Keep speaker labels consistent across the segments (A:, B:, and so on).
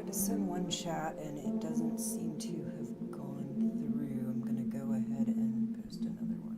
A: tried to send one chat and it doesn't seem to have gone through. I'm going to go ahead and post another one.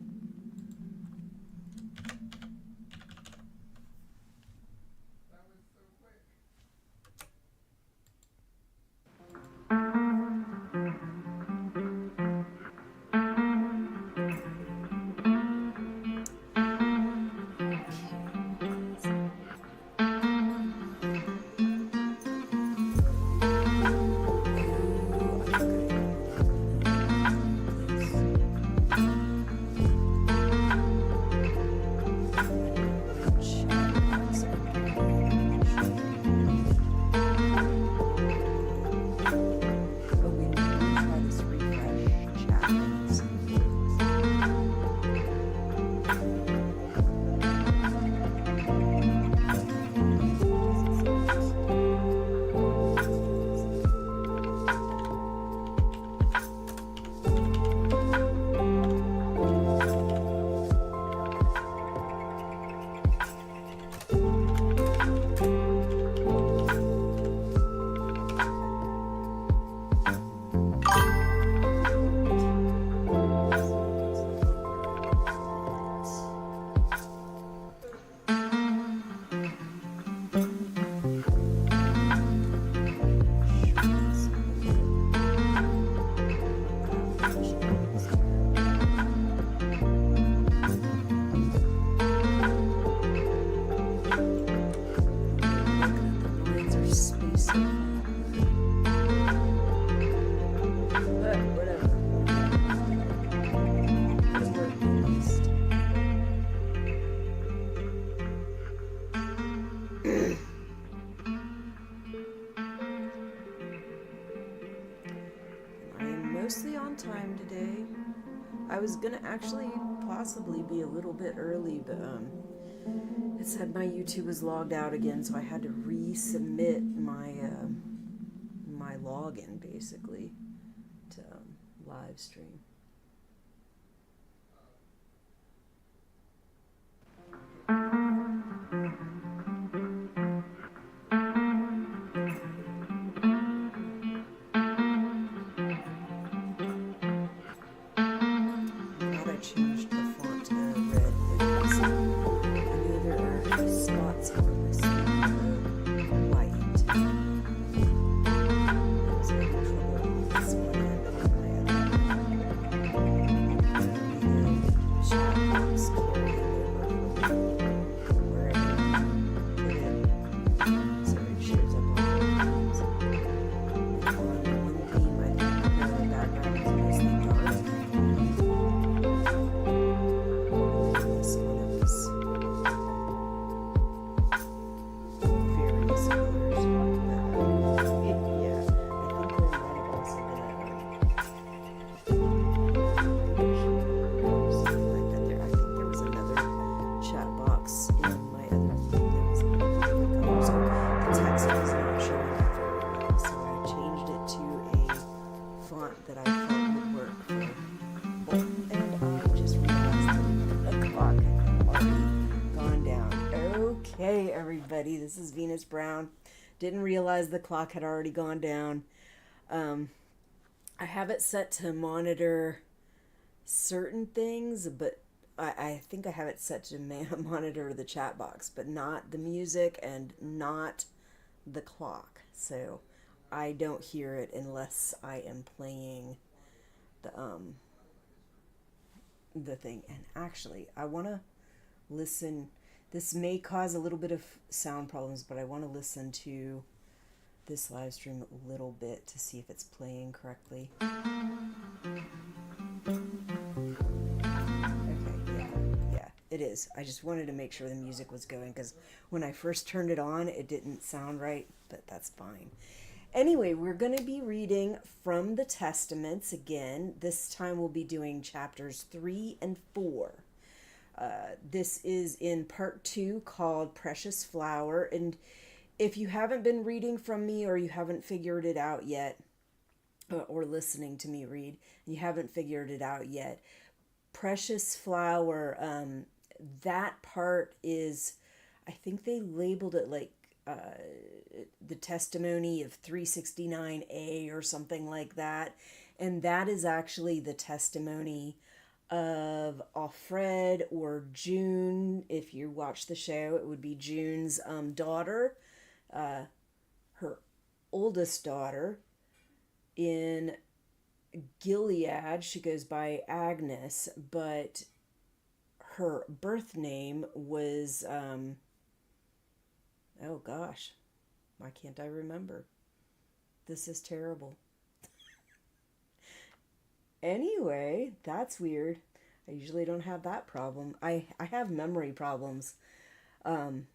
A: Mostly on time today. I was gonna actually possibly be a little bit early, but it said my YouTube was logged out again, so I had to resubmit my login basically to live stream. Changed the font to red because I knew there are spots on this white. I was having trouble with this one and on my other. The chat box carrying over from wherever I put it, so it shows up on the themes. And on one theme, I think the background is mostly dark. That I thought would work for both. And I just realized that the clock had already gone down. Okay, everybody, this is Venus Brown. Didn't realize the clock had already gone down. I have it set to monitor certain things, but I think I have it set to monitor the chat box, but not the music and not the clock. So I don't hear it unless I am playing the thing. And actually, I want to listen. This may cause a little bit of sound problems, but I want to listen to this live stream a little bit to see if it's playing correctly. Okay, yeah, it is. I just wanted to make sure the music was going because when I first turned it on, it didn't sound right, but that's fine. Anyway, we're going to be reading from the Testaments again. This time we'll be doing chapters 3 and 4. This is in part 2 called Precious Flower. And if you haven't been reading from me or you haven't figured it out yet, or listening to me read, and you haven't figured it out yet, Precious Flower, that part is, I think they labeled it like the testimony of 369A or something like that. And that is actually the testimony of Alfred or June. If you watch the show, it would be June's daughter, her oldest daughter. In Gilead, she goes by Agnes, but her birth name was, oh gosh, why can't I remember? This is terrible. Anyway, that's weird. I usually don't have that problem. I have memory problems. And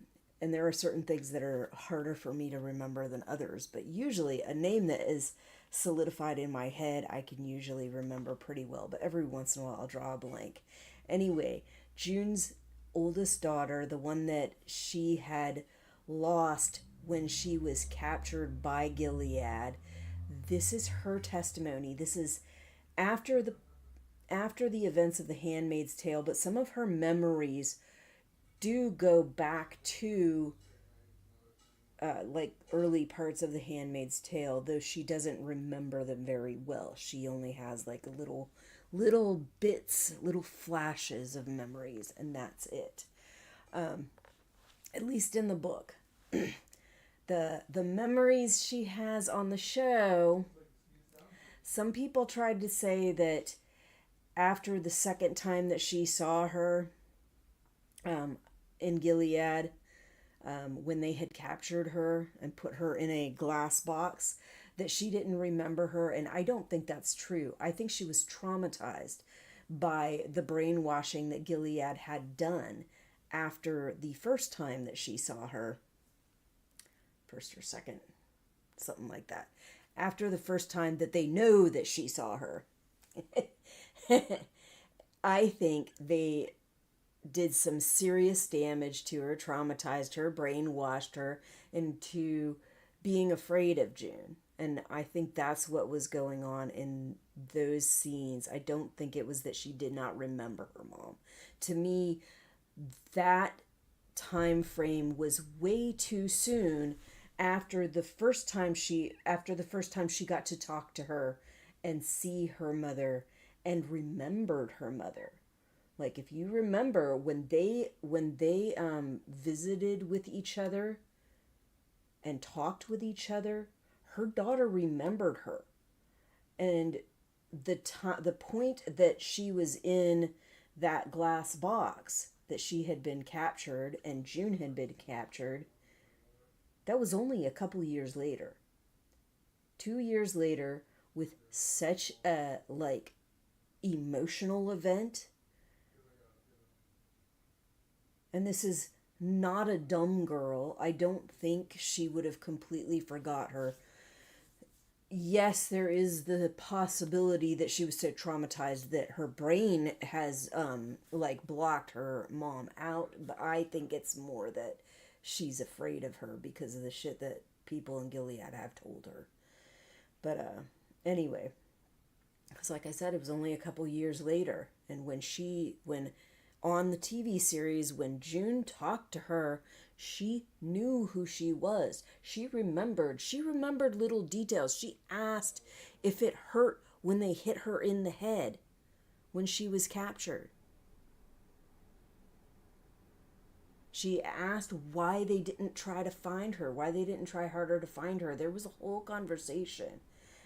A: there are certain things that are harder for me to remember than others. But usually a name that is solidified in my head, I can usually remember pretty well. But every once in a while, I'll draw a blank. Anyway, June's oldest daughter, the one that she had lost when she was captured by Gilead, this is her testimony. This is after the events of the Handmaid's Tale, but some of her memories do go back to like early parts of the Handmaid's Tale, though she doesn't remember them very well. She only has like little bits, little flashes of memories, and that's it. At least in the book. The memories she has on the show, some people tried to say that after the second time that she saw her in Gilead, when they had captured her and put her in a glass box, that she didn't remember her. And I don't think that's true. I think she was traumatized by the brainwashing that Gilead had done after the first time that she saw her. First or second, something like that. After the first time that they know that she saw her. I think they did some serious damage to her, traumatized her, brainwashed her into being afraid of June. And I think that's what was going on in those scenes. I don't think it was that she did not remember her mom. To me, that time frame was way too soon after the first time she got to talk to her and see her mother and remembered her mother. Like, if you remember when they visited with each other and talked with each other, her daughter remembered her. And the point that she was in that glass box, that she had been captured and June had been captured, that was only a couple years later. 2 years later, with such a emotional event. And this is not a dumb girl. I don't think she would have completely forgot her. Yes, there is the possibility that she was so traumatized that her brain has blocked her mom out, but I think it's more that she's afraid of her because of the shit that people in Gilead have told her. But anyway, because like I said, it was only a couple years later, and when on the TV series, when June talked to her, she knew who she was. She remembered little details. She asked if it hurt when they hit her in the head when she was captured. She asked why they didn't try to find her, why they didn't try harder to find her. There was a whole conversation,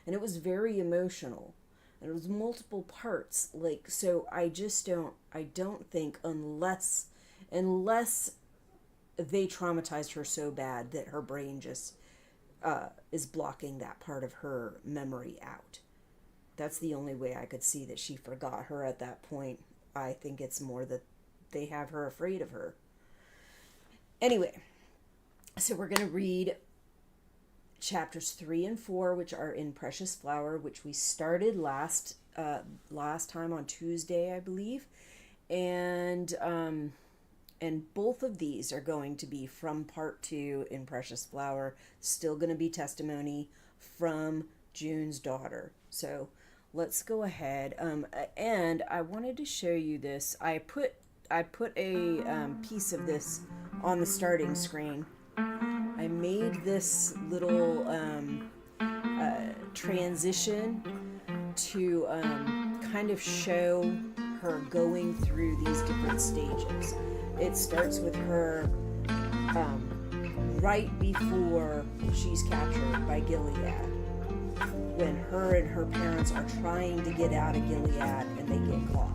A: and it was very emotional. And it was multiple parts. So I don't think unless they traumatized her so bad that her brain just is blocking that part of her memory out. That's the only way I could see that she forgot her at that point. I think it's more that they have her afraid of her. Anyway, so we're going to read chapters 3 and 4, which are in Precious Flower, which we started last time on Tuesday, I believe, and both of these are going to be from part 2 in Precious Flower. Still going to be testimony from June's daughter. So let's go ahead. And I wanted to show you this. I put a piece of this on the starting screen. I made this little transition to kind of show her going through these different stages. It starts with her right before she's captured by Gilead, when her and her parents are trying to get out of Gilead and they get caught.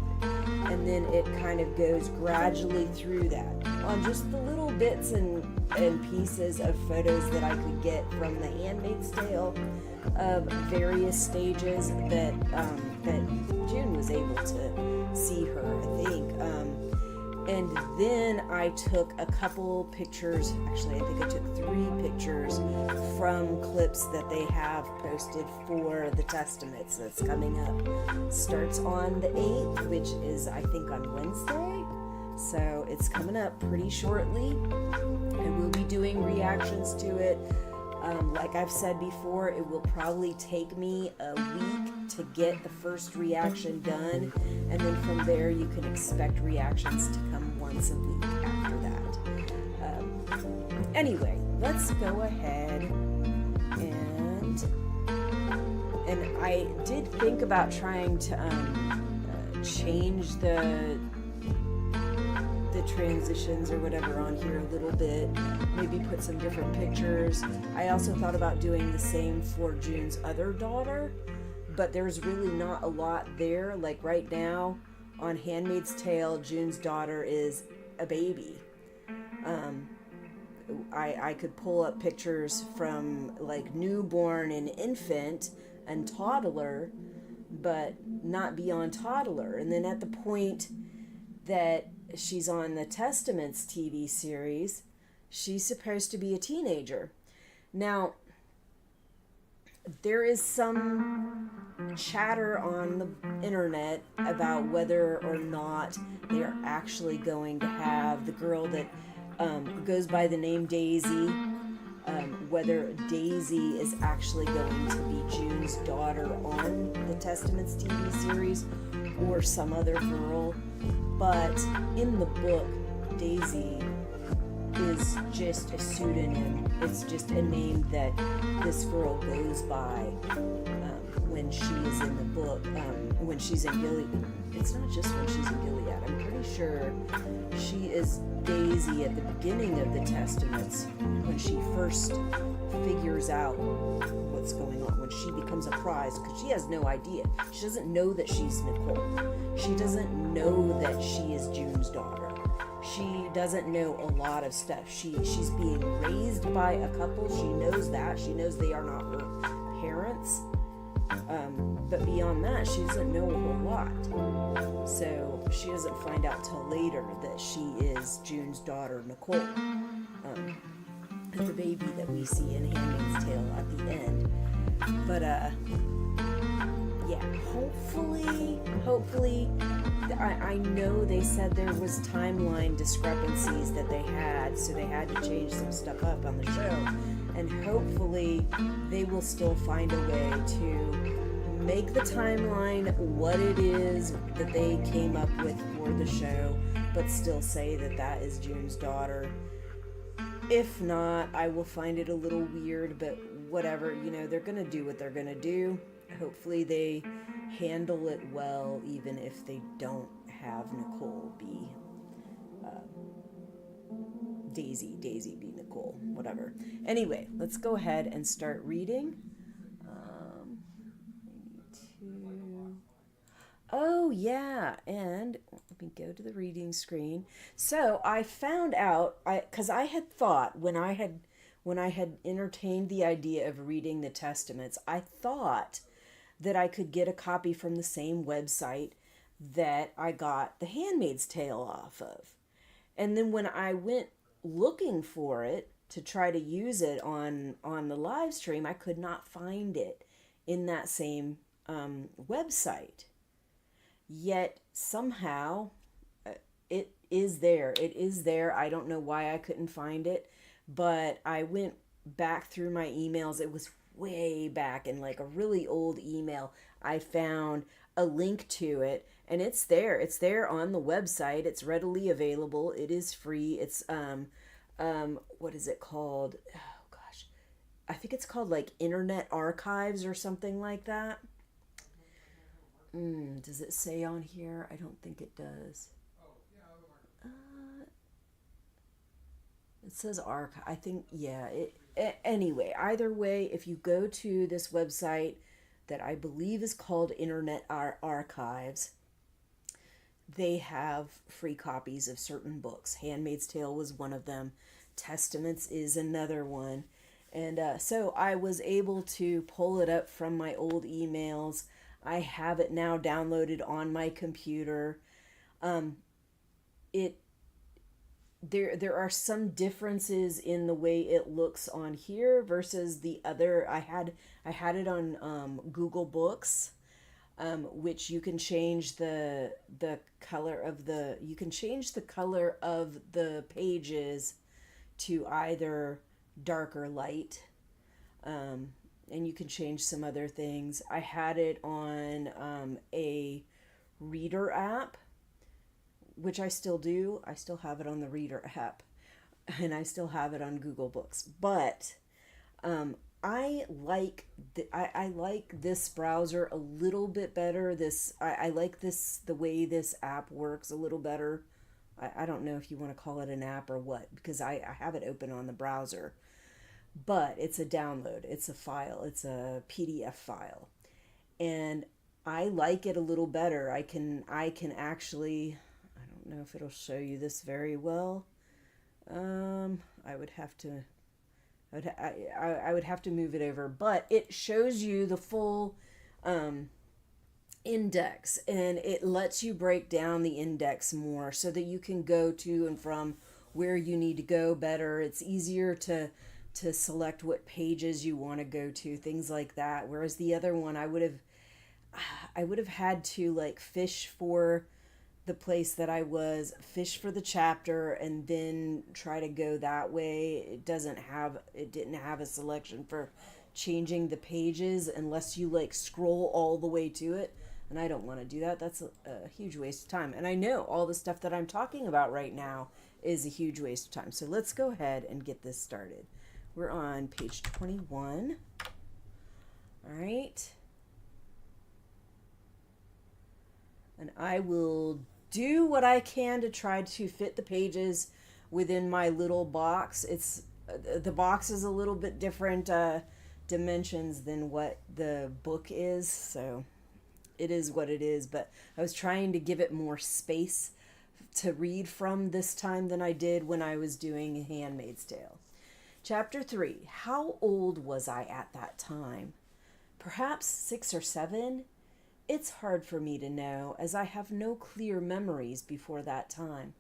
A: And then it kind of goes gradually through that on just the little bits and pieces of photos that I could get from the Handmaid's Tale of various stages that June was able to see her, I think. And then I took a couple pictures, actually I think I took 3 pictures from clips that they have posted for the Testaments that's coming up. Starts on the 8th, which is I think on Wednesday. So it's coming up pretty shortly, and we'll be doing reactions to it. Like I've said before, it will probably take me a week to get the first reaction done, and then from there you can expect reactions to come once a week after that. Anyway, let's go ahead and I did think about trying to change the transitions or whatever on here a little bit, maybe put some different pictures. I also thought about doing the same for June's other daughter, but there's really not a lot there. Like right now on Handmaid's Tale, June's daughter is a baby. I could pull up pictures from like newborn and infant and toddler, but not beyond toddler. And then at the point that she's on the Testaments TV series, she's supposed to be a teenager. Now, there is some chatter on the internet about whether or not they are actually going to have the girl that goes by the name Daisy, whether Daisy is actually going to be June's daughter on the Testaments TV series or some other girl. But in the book, Daisy is just a pseudonym. It's just a name that this girl goes by when she is in the book, when she's in Gilead. It's not just when she's in Gilead. I'm pretty sure she is Daisy at the beginning of the Testaments, when she first figures out what's going on, when she becomes a prize, because she has no idea. She doesn't know that she's Nicole. She doesn't know that she is June's daughter. She doesn't know a lot of stuff. She's being raised by a couple. She knows that. She knows they are not her parents. But beyond that, she doesn't know a whole lot. So she doesn't find out till later that she is June's daughter, Nicole. The baby that we see in Handmaid's Tale at the end. But yeah, hopefully, I know they said there was timeline discrepancies that they had, so they had to change some stuff up on the show, and hopefully they will still find a way to make the timeline what it is that they came up with for the show, but still say that that is June's daughter. If not, I will find it a little weird, but whatever, they're gonna do what they're gonna do. Hopefully they handle it well, even if they don't have Nicole be Daisy be Nicole, whatever. Anyway, let's go ahead and start reading. Oh yeah, and let me go to the reading screen. So I found out, because I had thought when I had entertained the idea of reading the Testaments, I thought that I could get a copy from the same website that I got The Handmaid's Tale off of. And then when I went looking for it to try to use it on the live stream, I could not find it in that same website. Yet somehow it is there. It is there. I don't know why I couldn't find it, but I went back through my emails. It was way back in like a really old email. I found a link to it, and it's there. It's there on the website. It's readily available. It is free. It's what is it called? I think it's called like Internet Archives or something like that. Does it say on here? I don't think it does. Uh, it says archive. I think, yeah. Anyway, either way, if you go to this website that I believe is called Internet Archives, they have free copies of certain books. Handmaid's Tale was one of them. Testaments is another one. And so I was able to pull it up from my old emails. I have it now downloaded on my computer. It there are some differences in the way it looks on here versus the other. I had it on Google Books, which you can change the color of the pages to either dark or light, and you can change some other things. I had it on a reader app, which I still do. I still have it on the reader app, and I still have it on Google Books. But I like this browser a little bit better. I like the way this app works a little better. I don't know if you want to call it an app or what, because I have it open on the browser. But it's a download. It's a file. It's a PDF file. And I like it a little better. I can actually, I don't know if it'll show you this very well. I would have to I would have to move it over, but it shows you the full index, and it lets you break down the index more so that you can go to and from where you need to go better. It's easier to select what pages you want to go to, things like that. Whereas the other one, I would have had to like fish for the place that I was, fish for the chapter, and then try to go that way. It didn't have a selection for changing the pages unless you like scroll all the way to it. And I don't want to do that. That's a huge waste of time. And I know all the stuff that I'm talking about right now is a huge waste of time. So let's go ahead and get this started. We're on page 21. All right. And I will do what I can to try to fit the pages within my little box. The box is a little bit different dimensions than what the book is, so it is what it is. But I was trying to give it more space to read from this time than I did when I was doing Handmaid's Tale. Chapter 3. How old was I at that time? Perhaps 6 or 7? It's hard for me to know, as I have no clear memories before that time.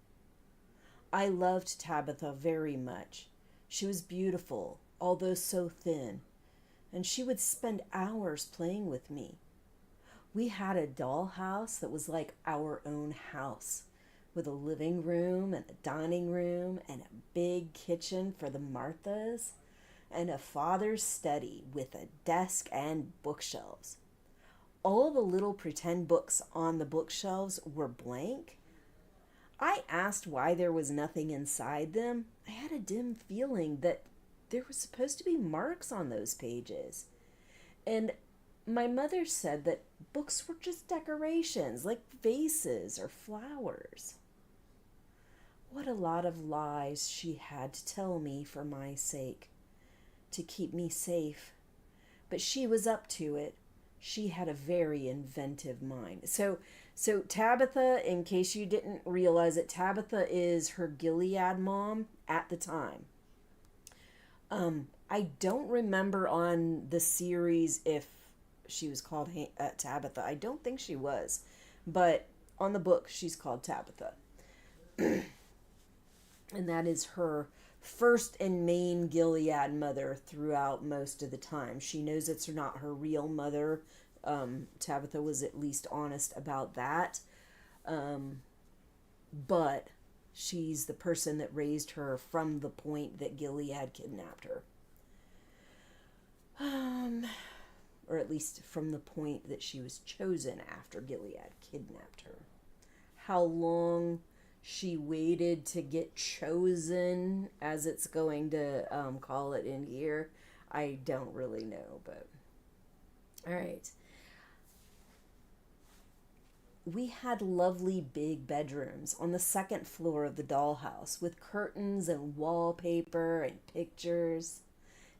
A: I loved Tabitha very much. She was beautiful, although so thin, and she would spend hours playing with me. We had a dollhouse that was like our own house, with a living room and a dining room and a big kitchen for the Marthas, and a father's study with a desk and bookshelves. All the little pretend books on the bookshelves were blank. I asked why there was nothing inside them. I had a dim feeling that there were supposed to be marks on those pages. And my mother said that books were just decorations, like vases or flowers. What a lot of lies she had to tell me for my sake, to keep me safe. But she was up to it. She had a very inventive mind. So Tabitha, in case you didn't realize it, Tabitha is her Gilead mom at the time. I don't remember on the series if she was called Tabitha. I don't think she was. But on the book, she's called Tabitha. And that is her first and main Gilead mother throughout most of the time. She knows it's not her real mother. Tabitha was at least honest about that. But she's the person that raised her from the point that Gilead kidnapped her. Or at least from the point that she was chosen after Gilead kidnapped her. How long she waited to get chosen, as it's going to call it in here, I don't really know, but all right. We had lovely big bedrooms on the second floor of the dollhouse with curtains and wallpaper and pictures.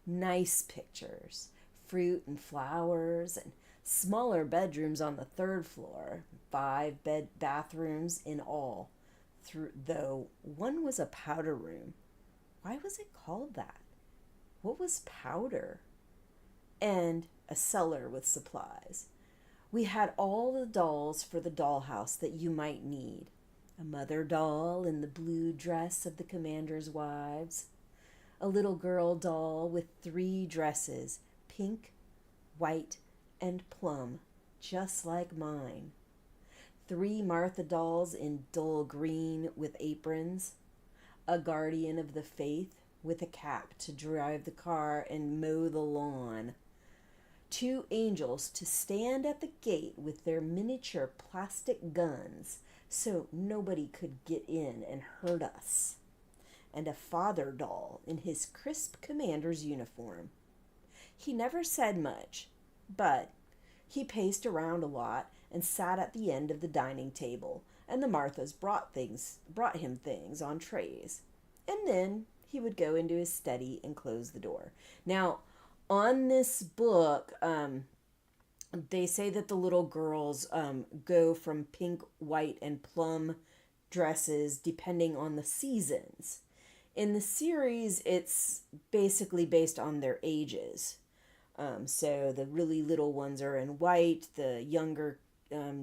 A: Nice pictures, fruit and flowers, and smaller bedrooms on the third floor, five bathrooms in all. Though one was a powder room. Why was it called that? What was powder? And a cellar with supplies. We had all the dolls for the dollhouse that you might need. A mother doll in the blue dress of the commander's wives, a little girl doll with three dresses, pink, white, and plum, just like mine. Three Martha dolls in dull green with aprons, a guardian of the faith with a cap to drive the car and mow the lawn, two angels to stand at the gate with their miniature plastic guns so nobody could get in and hurt us, and a father doll in his crisp commander's uniform. He never said much, but he paced around a lot and sat at the end of the dining table, and the Marthas brought him things on trays. And then he would go into his study and close the door. Now, on this book, they say that the little girls go from pink, white, and plum dresses depending on the seasons. In the series, it's basically based on their ages. So the really little ones are in white, the younger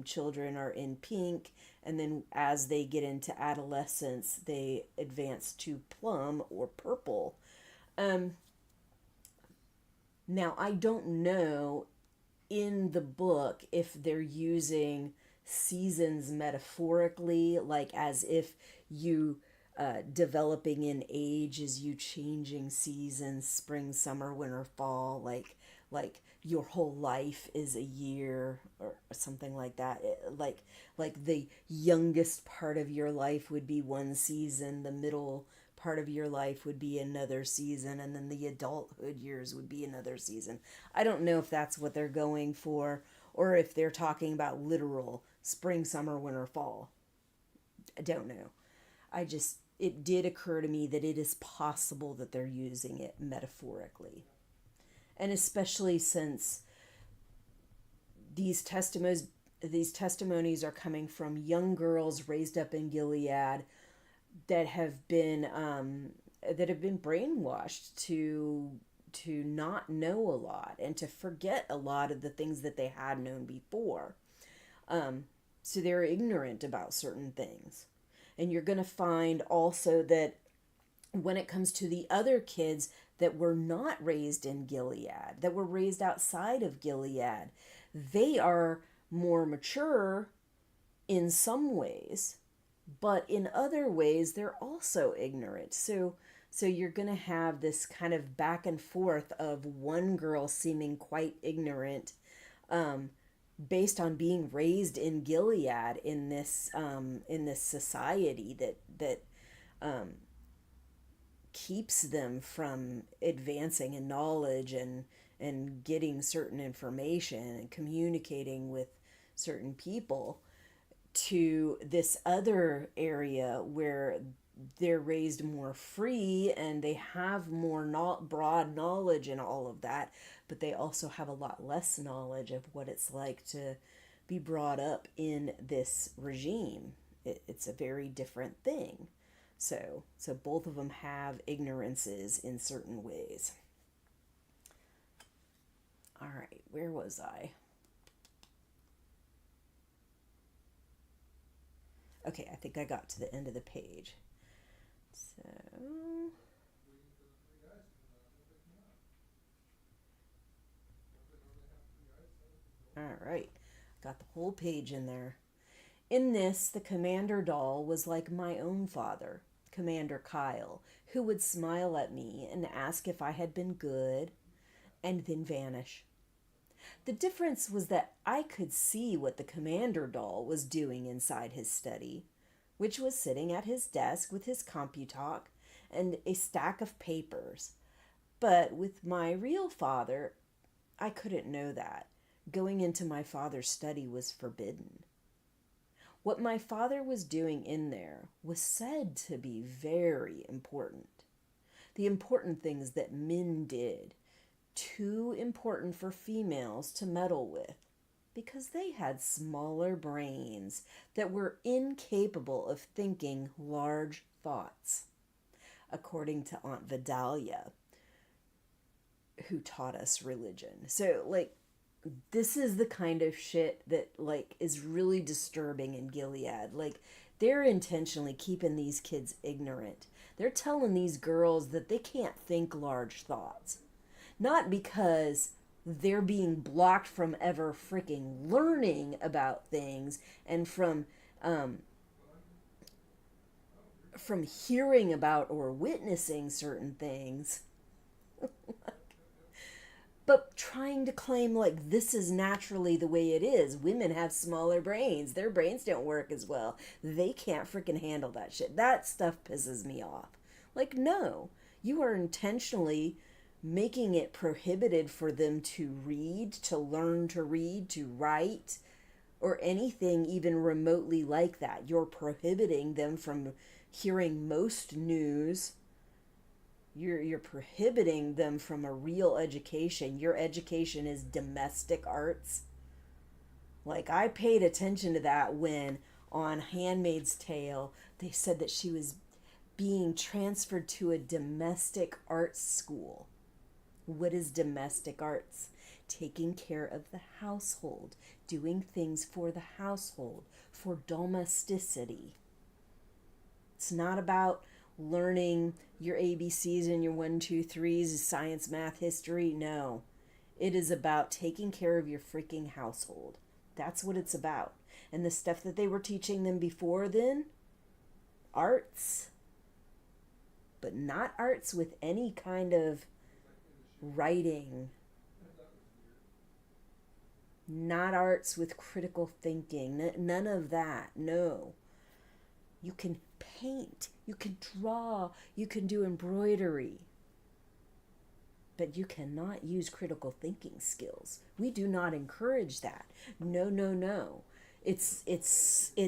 A: children are in pink, and then as they get into adolescence, they advance to plum or purple. Um, Now, I don't know in the book if they're using seasons metaphorically, like as if you developing in age is you changing seasons, spring, summer, winter, fall, like your whole life is a year or something like that. Like the youngest part of your life would be one season, the middle part of your life would be another season, and then the adulthood years would be another season. I don't know if that's what they're going for or if they're talking about literal spring, summer, winter, fall. I don't know. It did occur to me that it is possible that they're using it metaphorically. And especially since these testimonies these testimonies are coming from young girls raised up in Gilead that have been brainwashed to not know a lot and to forget a lot of the things that they had known before. So they're ignorant about certain things. And you're going to find also that when it comes to the other kids that were not raised in Gilead, that were raised outside of Gilead, they are more mature in some ways, but in other ways they're also ignorant. So you're going to have this kind of back and forth of one girl seeming quite ignorant, based on being raised in Gilead in this society that keeps them from advancing in knowledge and getting certain information and communicating with certain people, to this other area where they're raised more free and they have more not broad knowledge and all of that, but they also have a lot less knowledge of what it's like to be brought up in this regime. It's a very different thing. So both of them have ignorances in certain ways. All right, where was I? Okay, I think I got to the end of the page. So, all right, got the whole page in there. In this, the commander doll was like my own father, Commander Kyle, who would smile at me and ask if I had been good, and then vanish. The difference was that I could see what the commander doll was doing inside his study, which was sitting at his desk with his computalk and a stack of papers. But with my real father, I couldn't know that. Going into my father's study was forbidden. What my father was doing in there was said to be very important. The important things that men did, too important for females to meddle with, because they had smaller brains that were incapable of thinking large thoughts, according to Aunt Vidalia, who taught us religion. So, like, this is the kind of shit that, like, is really disturbing in Gilead. Like, they're intentionally keeping these kids ignorant. They're telling these girls that they can't think large thoughts. Not because they're being blocked from ever freaking learning about things and from hearing about or witnessing certain things, but trying to claim like this is naturally the way it is. Women have smaller brains. Their brains don't work as well. They can't freaking handle that shit. That stuff pisses me off. Like, no, you are intentionally making it prohibited for them to read, to learn to read, to write, or anything even remotely like that. You're prohibiting them from hearing most news. You're prohibiting them from a real education. Your education is domestic arts. Like, I paid attention to that when on Handmaid's Tale they said that she was being transferred to a domestic arts school. What is domestic arts? Taking care of the household, doing things for the household, for domesticity. It's not about learning your ABCs and your 1, 2, 3s, science, math, history. No. It is about taking care of your freaking household. That's what it's about. And the stuff that they were teaching them before then, arts, but not arts with any kind of writing. Not arts with critical thinking. None of that. No. You can paint, you can draw, you can do embroidery, but you cannot use critical thinking skills. We do not encourage that. No, no, no. It's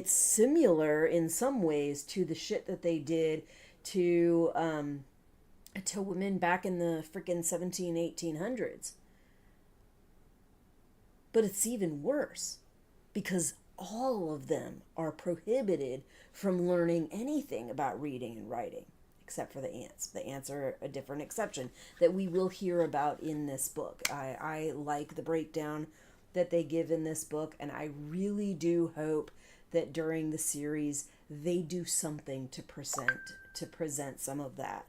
A: similar in some ways to the shit that they did to women back in the freaking 1800s. But it's even worse because all of them are prohibited from learning anything about reading and writing, except for the ants. The ants are a different exception that we will hear about in this book. I like the breakdown that they give in this book, and I really do hope that during the series they do something to present some of that,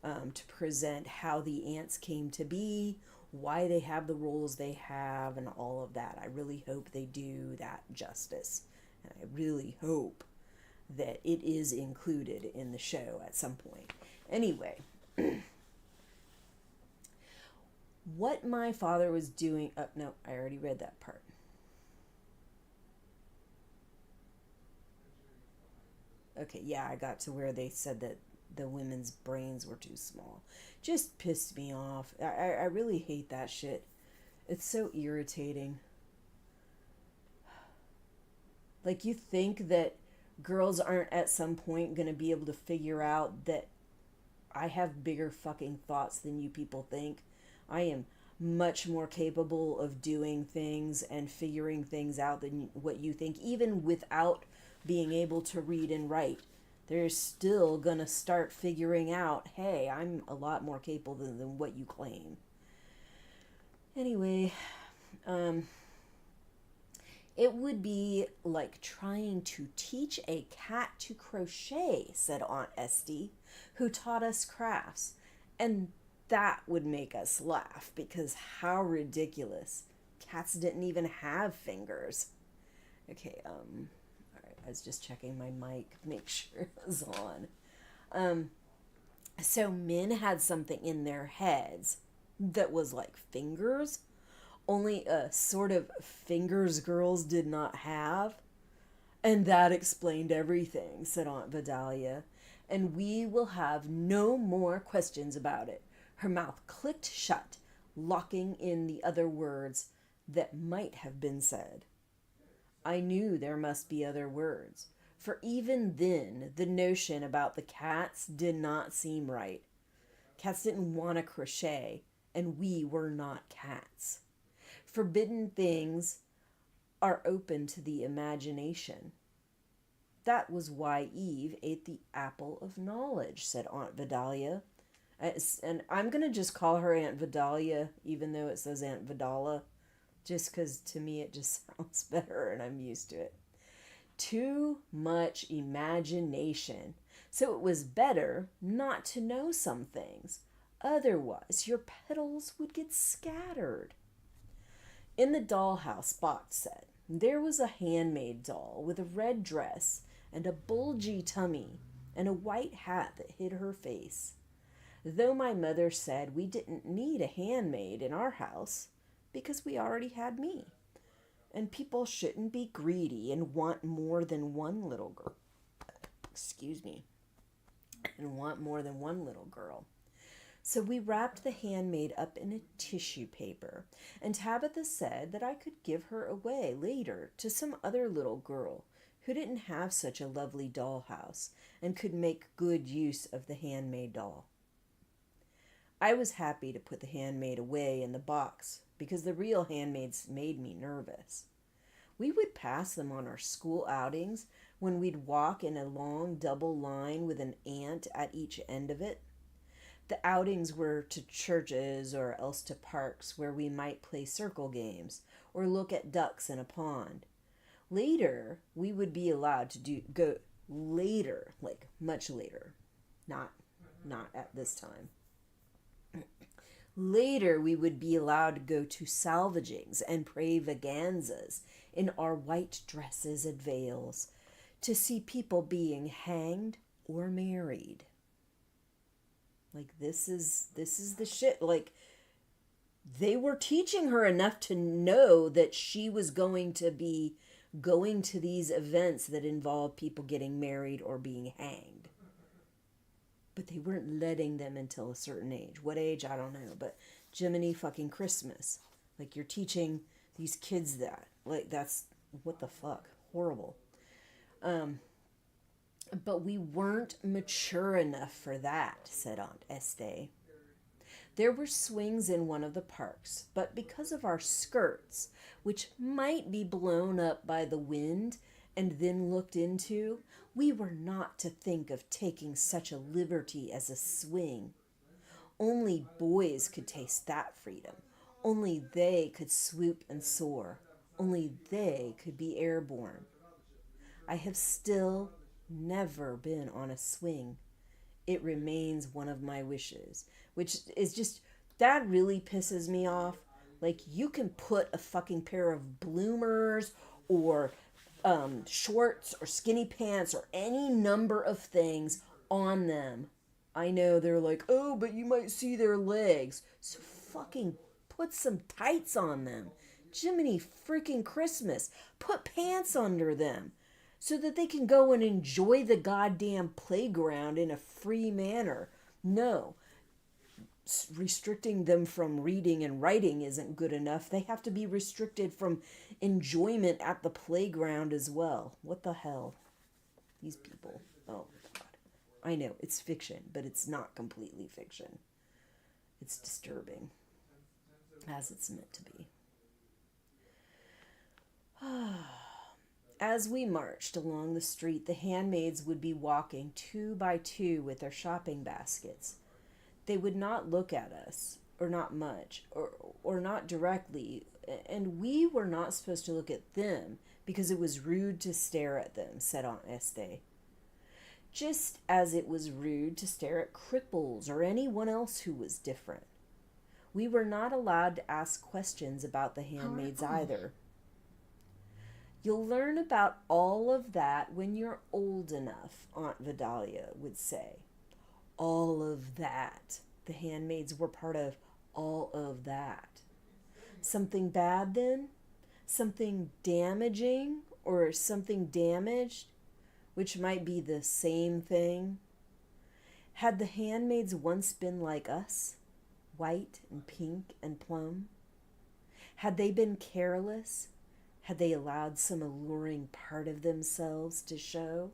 A: to present how the ants came to be, why they have the roles they have, and all of that. I really hope they do that justice. And I really hope that it is included in the show at some point. Anyway, what my father was doing... Oh, no, I already read that part. Okay, yeah, I got to where they said that the women's brains were too small. Just pissed me off. I really hate that shit. It's so irritating. Like, you think that girls aren't at some point going to be able to figure out that I have bigger fucking thoughts than you people think. I am much more capable of doing things and figuring things out than what you think, even without being able to read and write. They're still going to start figuring out, hey, I'm a lot more capable than what you claim. Anyway, it would be like trying to teach a cat to crochet, said Aunt Esty, who taught us crafts. And that would make us laugh, because how ridiculous. Cats didn't even have fingers. Okay, I was just checking my mic, make sure it was on. So men had something in their heads that was like fingers, only a sort of fingers girls did not have. And that explained everything, said Aunt Vidalia. And we will have no more questions about it. Her mouth clicked shut, locking in the other words that might have been said. I knew there must be other words, for even then the notion about the cats did not seem right. Cats didn't want to crochet, and we were not cats. Forbidden things are open to the imagination. That was why Eve ate the apple of knowledge, said Aunt Vidalia. And I'm going to just call her Aunt Vidalia, even though it says Aunt Vidala, just because to me it just sounds better and I'm used to it. Too much imagination. So it was better not to know some things. Otherwise, your petals would get scattered. In the dollhouse, Bot said, there was a handmaid doll with a red dress and a bulgy tummy and a white hat that hid her face. Though my mother said we didn't need a handmaid in our house because we already had me. And people shouldn't be greedy and want more than one little girl. And want more than one little girl. So we wrapped the handmaid up in a tissue paper, and Tabitha said that I could give her away later to some other little girl who didn't have such a lovely dollhouse and could make good use of the handmaid doll. I was happy to put the handmaid away in the box because the real handmaids made me nervous. We would pass them on our school outings when we'd walk in a long double line with an aunt at each end of it. The outings were to churches or else to parks where we might play circle games or look at ducks in a pond. Later, we would be allowed to go later, like much later, not at this time. Later, we would be allowed to go to salvagings and pray vaganzas in our white dresses and veils to see people being hanged or married. Like, this is the shit. Like, they were teaching her enough to know that she was going to be going to these events that involve people getting married or being hanged. But they weren't letting them until a certain age. What age? I don't know. But Jiminy fucking Christmas. Like, you're teaching these kids that. Like, that's, what the fuck? Horrible. But we weren't mature enough for that, said Aunt Estee. There were swings in one of the parks, but because of our skirts, which might be blown up by the wind and then looked into, we were not to think of taking such a liberty as a swing. Only boys could taste that freedom. Only they could swoop and soar. Only they could be airborne. I have still never been on a swing. It remains one of my wishes, which is just, that really pisses me off. Like, you can put a fucking pair of bloomers or shorts or skinny pants or any number of things on them. I know they're like, oh, but you might see their legs. So fucking put some tights on them. Jiminy freaking Christmas. Put pants under them so that they can go and enjoy the goddamn playground in a free manner. No. Restricting them from reading and writing isn't good enough. They have to be restricted from enjoyment at the playground as well. What the hell? These people. Oh, God. I know, it's fiction, but it's not completely fiction. It's disturbing, as it's meant to be. As we marched along the street, the handmaids would be walking 2 by 2 with their shopping baskets. They would not look at us, or not much, or not directly, and we were not supposed to look at them because it was rude to stare at them, said Aunt Estee. Just as it was rude to stare at cripples or anyone else who was different. We were not allowed to ask questions about the handmaids either. You'll learn about all of that when you're old enough, Aunt Vidalia would say. All of that. The handmaids were part of all of that. Something bad then? Something damaging or something damaged, which might be the same thing? Had the handmaids once been like us? white and pink and plum? Had they been careless? Had they allowed some alluring part of themselves to show?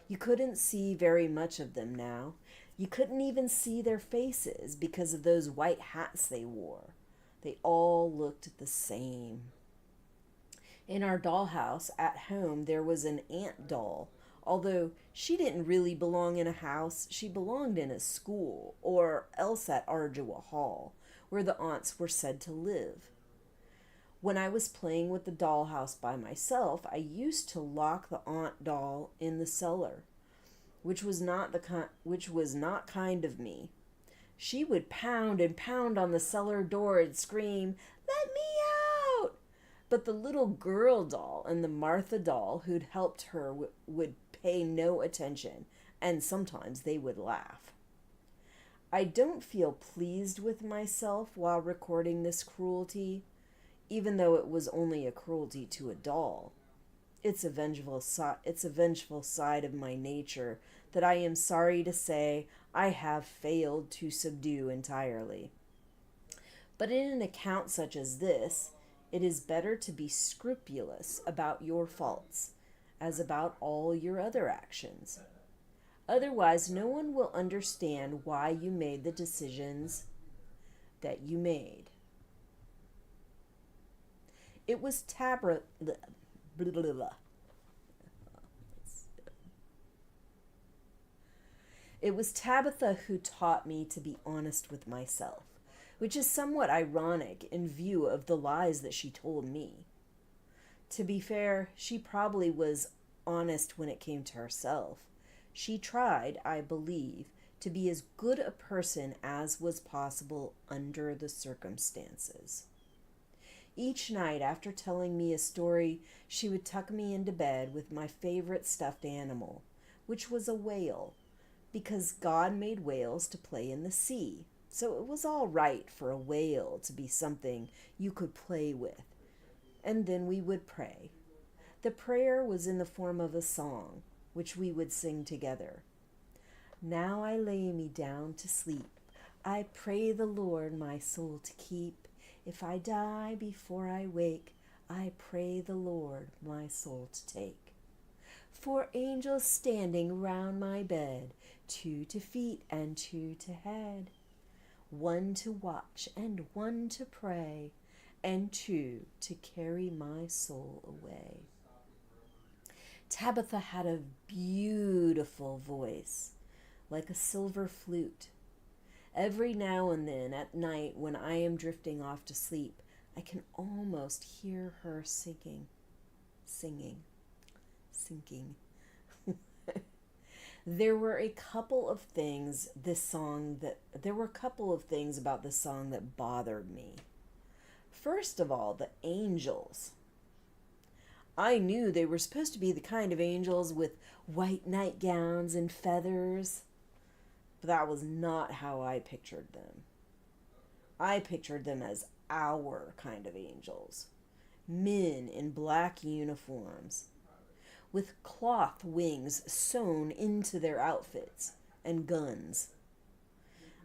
A: You couldn't see very much of them now. You couldn't even see their faces because of those white hats they wore. They all looked the same. In our dollhouse at home, there was an aunt doll. Although she didn't really belong in a house, she belonged in a school, or else at Ardua Hall, where the aunts were said to live. When I was playing with the dollhouse by myself, I used to lock the aunt doll in the cellar, which was not kind of me. She would pound and pound on the cellar door and scream, "Let me out!" But the little girl doll and the Martha doll who'd helped her would pay no attention, and sometimes they would laugh. I don't feel pleased with myself while recording this cruelty, even though it was only a cruelty to a doll. It's a vengeful side of my nature that I am sorry to say I have failed to subdue entirely. But in an account such as this, it is better to be scrupulous about your faults, as about all your other actions. Otherwise, no one will understand why you made the decisions that you made. It was Tabitha who taught me to be honest with myself, which is somewhat ironic in view of the lies that she told me. To be fair, she probably was honest when it came to herself. She tried, I believe, to be as good a person as was possible under the circumstances. Each night after telling me a story, she would tuck me into bed with my favorite stuffed animal, which was a whale, because God made whales to play in the sea, so it was all right for a whale to be something you could play with. And then we would pray. The prayer was in the form of a song, which we would sing together. Now I lay me down to sleep. I pray the Lord my soul to keep. If I die before I wake, I pray the Lord my soul to take. 4 angels standing round my bed, 2 to feet and 2 to head, 1 to watch and 1 to pray, and 2 to carry my soul away. Tabitha had a beautiful voice, like a silver flute. Every now and then at night when I am drifting off to sleep, I can almost hear her singing. There were a couple of things about this song that bothered me. First of all, the angels. I knew they were supposed to be the kind of angels with white nightgowns and feathers. But that was not how I pictured them. I pictured them as our kind of angels. Men in black uniforms, with cloth wings sewn into their outfits, and guns.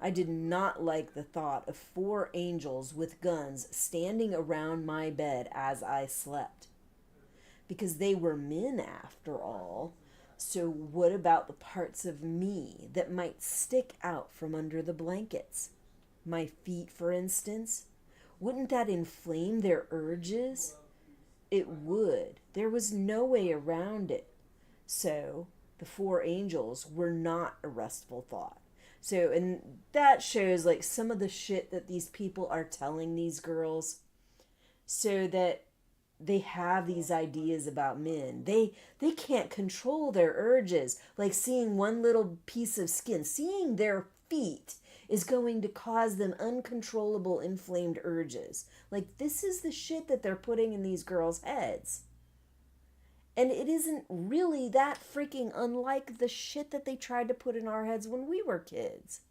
A: I did not like the thought of 4 angels with guns standing around my bed as I slept. Because they were men after all. So what about the parts of me that might stick out from under the blankets? My feet, for instance? Wouldn't that inflame their urges? It would. There was no way around it. So the 4 angels were not a restful thought. So, and that shows like some of the shit that these people are telling these girls, so that they have these ideas about men. They can't control their urges. Like seeing one little piece of skin, seeing their feet is going to cause them uncontrollable inflamed urges. Like this is the shit that they're putting in these girls' heads. And it isn't really that freaking unlike the shit that they tried to put in our heads when we were kids.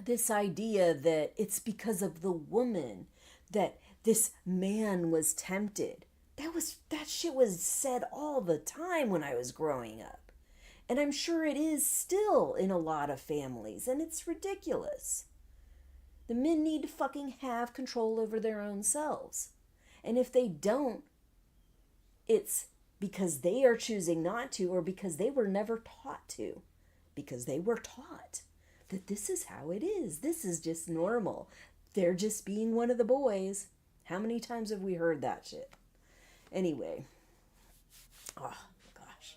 A: This idea that it's because of the woman that this man was tempted. That shit was said all the time when I was growing up. And I'm sure it is still in a lot of families, and it's ridiculous. The men need to fucking have control over their own selves. And if they don't, it's because they are choosing not to, or because they were never taught to. Because they were taught that this is how it is. This is just normal. They're just being one of the boys. How many times have we heard that shit? Anyway. Oh, gosh.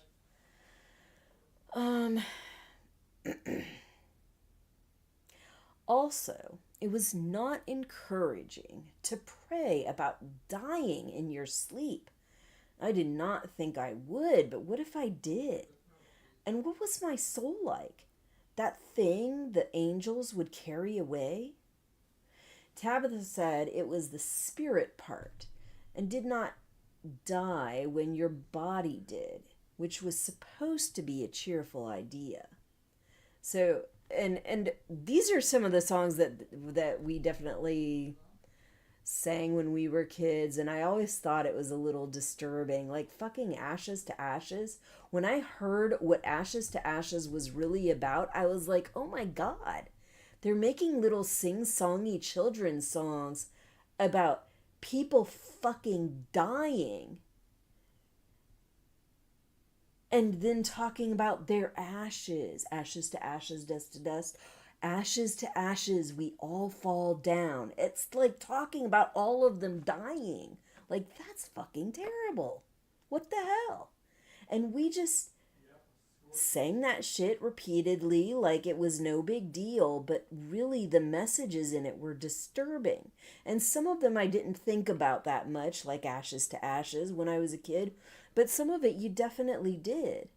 A: Also, it was not encouraging to pray about dying in your sleep. I did not think I would, but what if I did? And what was my soul like? That thing the angels would carry away? Tabitha said it was the spirit part and did not die when your body did, which was supposed to be a cheerful idea. So, and these are some of the songs that we definitely sang when we were kids, and I always thought it was a little disturbing, like fucking Ashes to Ashes. When I heard what Ashes to Ashes was really about, I was like, oh my god, they're making little sing-songy children's songs about people fucking dying, and then talking about their ashes. Ashes to ashes, dust to dust. Ashes to ashes, we all fall down. It's like talking about all of them dying. Like, that's fucking terrible. What the hell? And we just sang that shit repeatedly like it was no big deal, but really the messages in it were disturbing. And some of them I didn't think about that much, like Ashes to Ashes when I was a kid, but some of it you definitely did.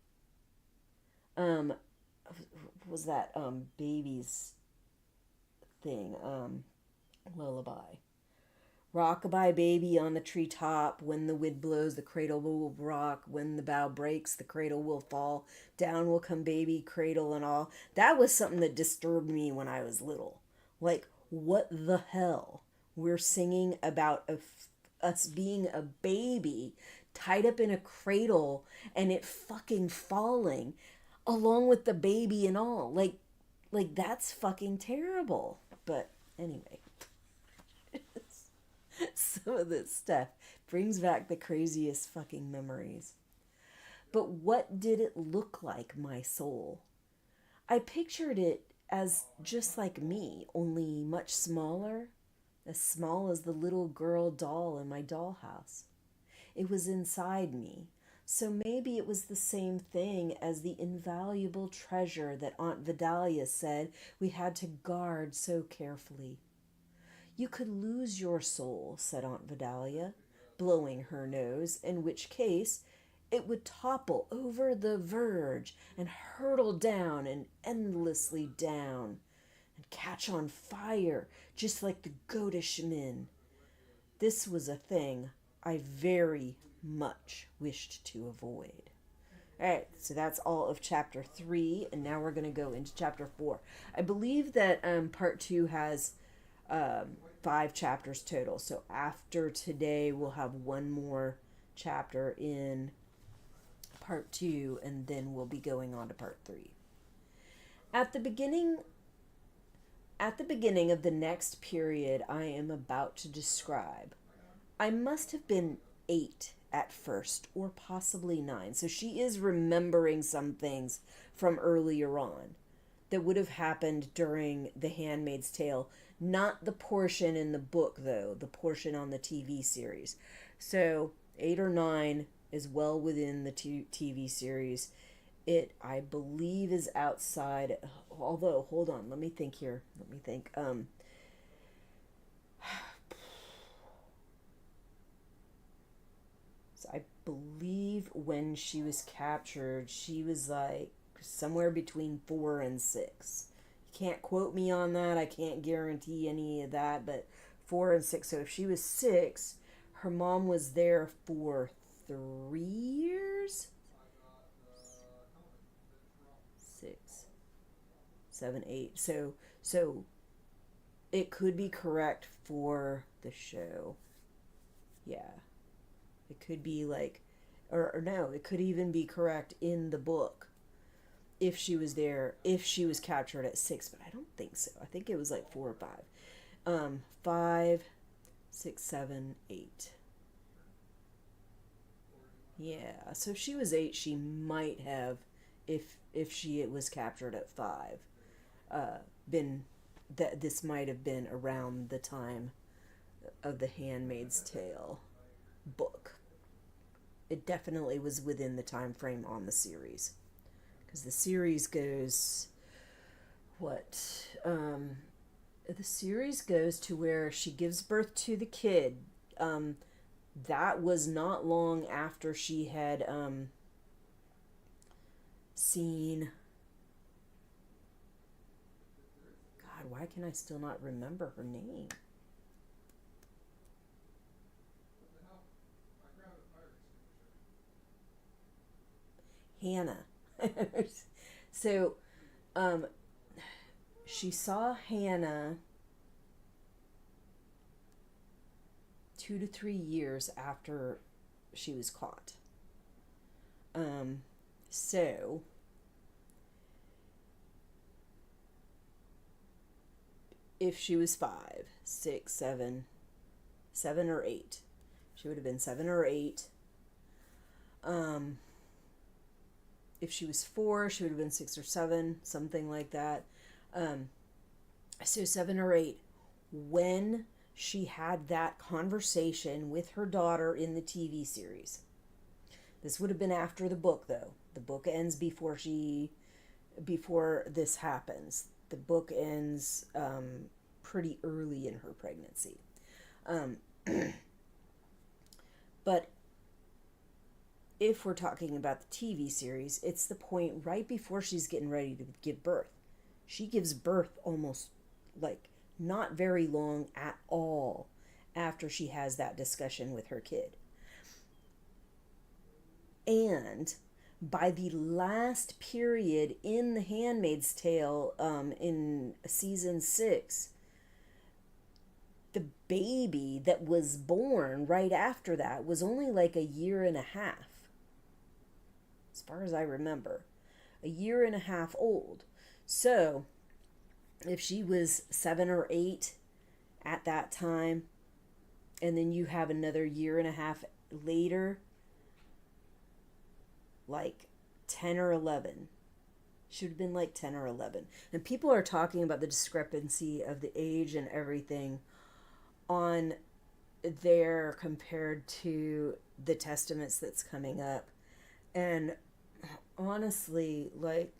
A: Was that baby's thing, lullaby. Rockabye baby on the treetop, when the wind blows the cradle will rock, when the bough breaks the cradle will fall, down will come baby cradle and all. That was something that disturbed me when I was little. Like, what the hell? We're singing about us being a baby tied up in a cradle and it fucking falling along with the baby and all. Like that's fucking terrible. But anyway, some of this stuff brings back the craziest fucking memories. But what did it look like, my soul? I pictured it as just like me, only much smaller, as small as the little girl doll in my dollhouse. It was inside me, so maybe it was the same thing as the invaluable treasure that Aunt Vidalia said we had to guard so carefully. You could lose your soul, said Aunt Vidalia, blowing her nose, in which case it would topple over the verge and hurtle down and endlessly down and catch on fire just like the goatish men. This was a thing I very much wished to avoid. Alright, so that's all of chapter 3, and now we're going to go into chapter 4. I believe that part 2 has 5 chapters total, so after today we'll have one more chapter in part 2, and then we'll be going on to part 3. At the beginning of the next period I am about to describe, I must have been 8 at first, or possibly 9. So she is remembering some things from earlier on that would have happened during The Handmaid's Tale. Not the portion in the book, though, the portion on the TV series. So 8 or 9 is well within the TV series. It, I believe, is outside, although, hold on, let me think here. I believe when she was captured, she was like somewhere between 4 and 6. You can't quote me on that. I can't guarantee any of that, but 4 and 6. So if she was 6, her mom was there for 3 years? 6, 7, 8. So it could be correct for the show. Yeah. It could be like, or no, it could even be correct in the book. if she was there, if she was captured at 6, but I don't think so. I think it was like 4 or 5. 5, 6, 7, 8. Yeah, so if she was 8, she might have, if she was captured at 5, been that this might have been around the time of the Handmaid's Tale book. It definitely was within the time frame on the series, because the series goes what the series goes to where she gives birth to the kid. That was not long after she had seen. God, why can I still not remember her name? Hannah. So, um, she saw Hannah 2 to 3 years after she was caught. So if she was 5, 6, 7 or 8, she would have been 7 or 8. If she was 4, she would have been 6 or 7, something like that. So 7 or 8, when she had that conversation with her daughter in the TV series. This would have been after the book, though. The book ends before this happens. The book ends pretty early in her pregnancy. But if we're talking about the TV series, it's the point right before she's getting ready to give birth. She gives birth almost like not very long at all after she has that discussion with her kid. And by the last period in The Handmaid's Tale, in season 6, the baby that was born right after that was only like a year and a half, as far as I remember. A year and a half old. So, if she was 7 or 8 at that time, and then you have another year and a half later, like 10 or 11. Should have been like 10 or 11. And people are talking about the discrepancy of the age and everything on there compared to the testaments that's coming up. And honestly, like,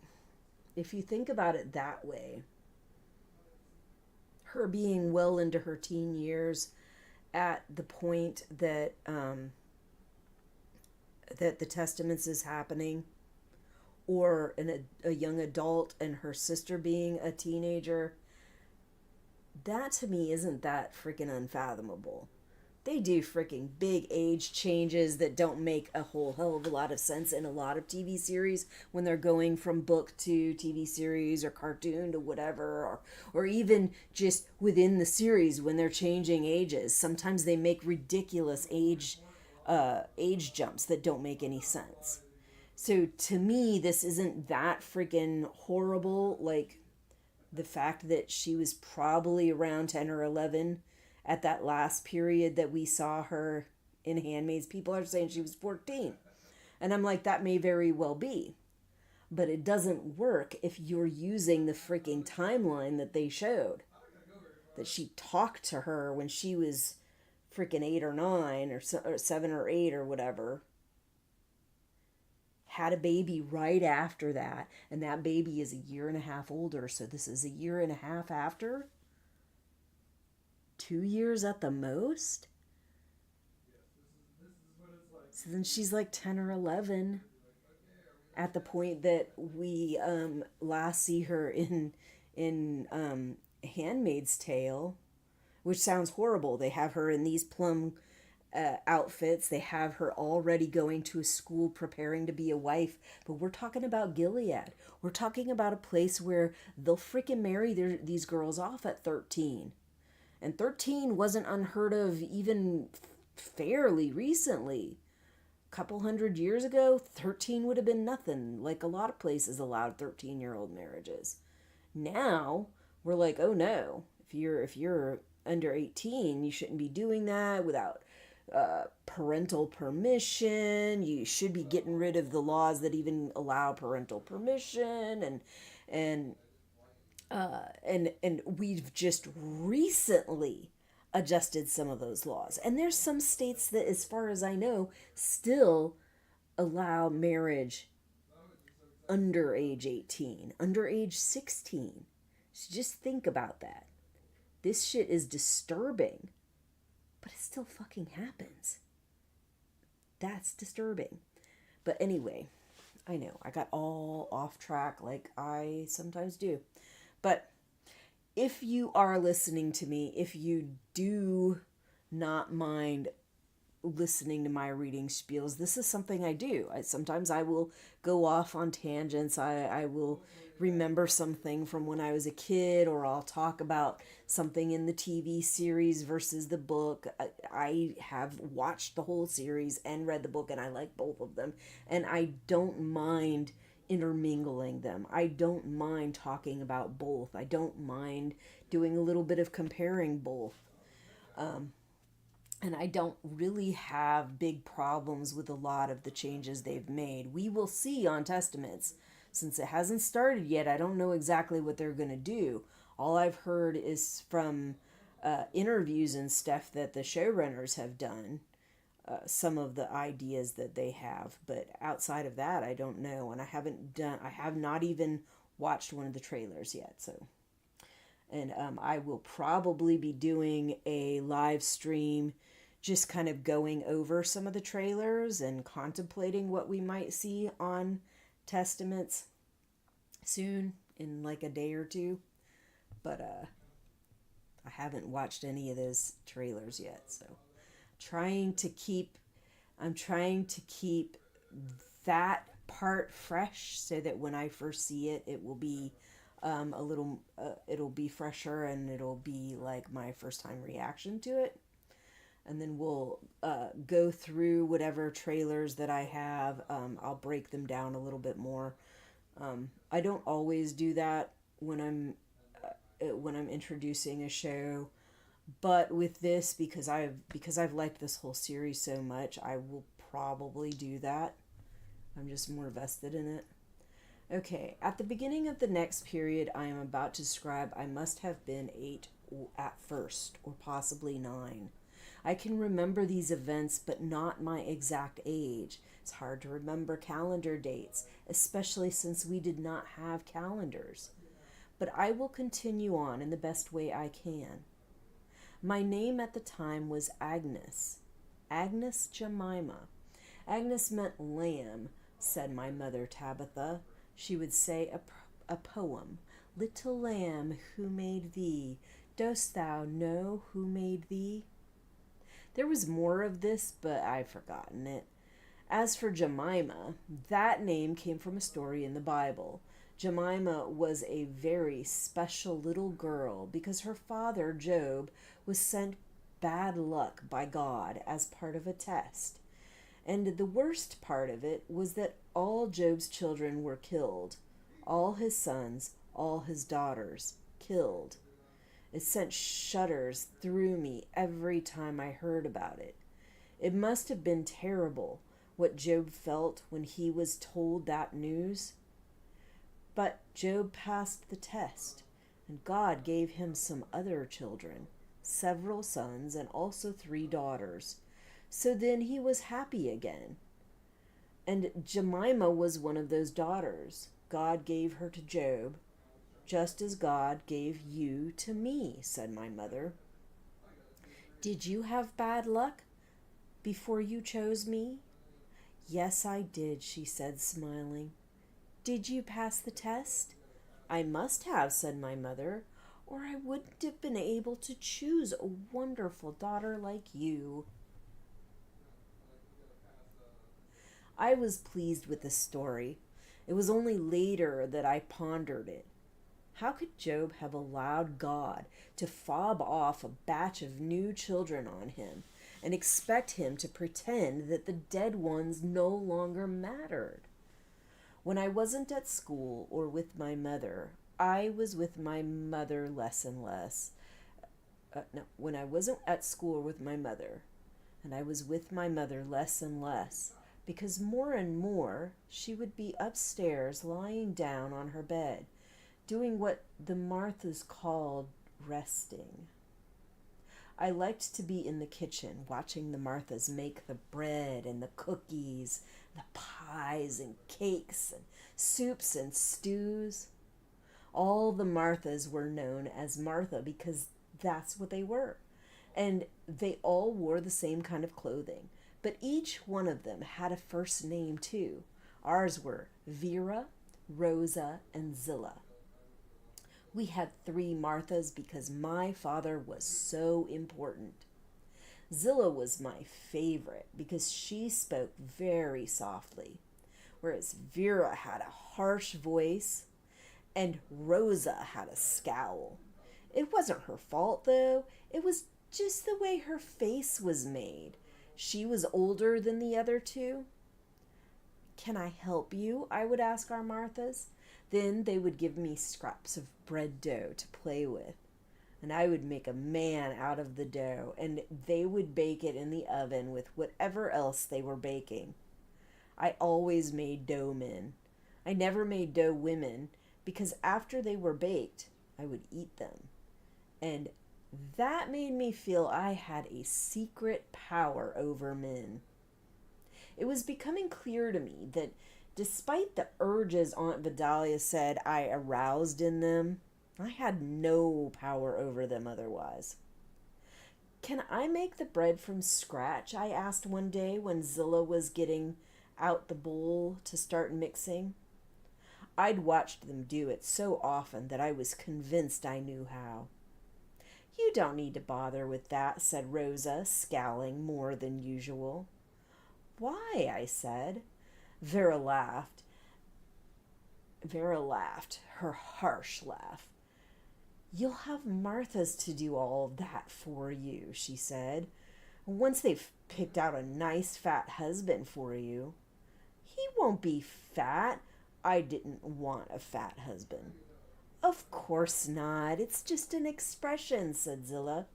A: if you think about it that way, her being well into her teen years at the point that that the testaments is happening, or a young adult and her sister being a teenager, that to me isn't that freaking unfathomable. They do freaking big age changes that don't make a whole hell of a lot of sense in a lot of TV series when they're going from book to TV series or cartoon to whatever, or even just within the series when they're changing ages. Sometimes they make ridiculous age jumps that don't make any sense. So to me, this isn't that freaking horrible. Like, the fact that she was probably around 10 or 11 at that last period that we saw her in Handmaids. People are saying she was 14. And I'm like, that may very well be. But it doesn't work if you're using the freaking timeline that they showed. That she talked to her when she was freaking 8 or 9 or 7 or 8 or whatever. Had a baby right after that. And that baby is a year and a half older. So this is a year and a half after. 2 years at the most. So then she's like 10 or 11 at the point that we last see her in Handmaid's Tale, which sounds horrible. They have her in these plum outfits. They have her already going to a school preparing to be a wife. But we're talking about Gilead. We're talking about a place where they'll freaking marry these girls off at 13. And 13 wasn't unheard of even fairly recently. couple hundred years ago, 13 would have been nothing. Like a lot of places allowed 13-year-old marriages. Now we're like, oh no, if you're under 18, you shouldn't be doing that without parental permission. You should be getting rid of the laws that even allow parental permission, and and we've just recently adjusted some of those laws. And there's some states that, as far as I know, still allow marriage under age 18, under age 16. So just think about that. This shit is disturbing, but it still fucking happens. That's disturbing. But anyway, I know I got all off track like I sometimes do. But if you are listening to me, if you do not mind listening to my reading spiels, this is something I do. Sometimes I will go off on tangents. I will remember something from when I was a kid, or I'll talk about something in the TV series versus the book. I have watched the whole series and read the book, and I like both of them. And I don't mind intermingling them. I don't mind talking about both. I don't mind doing a little bit of comparing both. And I don't really have big problems with a lot of the changes they've made. We will see on Testaments. Since it hasn't started yet, I don't know exactly what they're going to do. All I've heard is from interviews and stuff that the showrunners have done, some of the ideas that they have. But outside of that, I don't know. And I have not even watched one of the trailers yet. So, and I will probably be doing a live stream, just kind of going over some of the trailers and contemplating what we might see on Testaments soon, in like a day or two. But I haven't watched any of those trailers yet, so I'm trying to keep that part fresh, so that when I first see it, it will be it'll be fresher, and it'll be like my first time reaction to it. And then we'll go through whatever trailers that I have. I'll break them down a little bit more. I don't always do that when I'm introducing a show, but with this, because I've liked this whole series so much, I will probably do that. I'm just more vested in it. Okay, at the beginning of the next period I am about to describe, I must have been 8 at first, or possibly 9. I can remember these events, but not my exact age. It's hard to remember calendar dates, especially since we did not have calendars. But I will continue on in the best way I can. My name at the time was Agnes. Agnes Jemima. Agnes meant lamb, said my mother Tabitha. She would say a poem. Little lamb, who made thee? Dost thou know who made thee? There was more of this, but I've forgotten it. As for Jemima, that name came from a story in the Bible. Jemima was a very special little girl because her father, Job, was sent bad luck by God as part of a test. And the worst part of it was that all Job's children were killed. All his sons, all his daughters, killed. It sent shudders through me every time I heard about it. It must have been terrible what Job felt when he was told that news. But Job passed the test, and God gave him some other children, several sons and also 3 daughters. So then he was happy again. And Jemima was one of those daughters. God gave her to Job, just as God gave you to me, said my mother. Did you have bad luck before you chose me? Yes, I did, she said, smiling. Did you pass the test? I must have, said my mother, or I wouldn't have been able to choose a wonderful daughter like you. I was pleased with the story. It was only later that I pondered it. How could Job have allowed God to fob off a batch of new children on him and expect him to pretend that the dead ones no longer mattered. When I wasn't at school or with my mother, I was with my mother less and less. No, when I wasn't at school with my mother, and I was with my mother less and less, because more and more she would be upstairs lying down on her bed, doing what the Marthas called resting. I liked to be in the kitchen, watching the Marthas make the bread and the cookies, the pies and cakes and soups and stews. All the Marthas were known as Martha because that's what they were. And they all wore the same kind of clothing. But each one of them had a first name too. Ours were Vera, Rosa, and Zilla. We had 3 Marthas because my father was so important. Zilla was my favorite because she spoke very softly, whereas Vera had a harsh voice and Rosa had a scowl. It wasn't her fault, though. It was just the way her face was made. She was older than the other 2. "Can I help you?" I would ask our Marthas. Then they would give me scraps of bread dough to play with, and I would make a man out of the dough, and they would bake it in the oven with whatever else they were baking. I always made dough men. I never made dough women, because after they were baked, I would eat them. And that made me feel I had a secret power over men. It was becoming clear to me that despite the urges Aunt Vidalia said I aroused in them, I had no power over them otherwise. "Can I make the bread from scratch?" I asked one day when Zilla was getting out the bowl to start mixing. I'd watched them do it so often that I was convinced I knew how. "You don't need to bother with that," said Rosa, scowling more than usual. "Why?" I said. Vera laughed. Her harsh laugh. "You'll have Marthas to do all that for you," she said. "Once they've picked out a nice fat husband for you." "He won't be fat." I didn't want a fat husband. "Of course not. It's just an expression," said Zilla.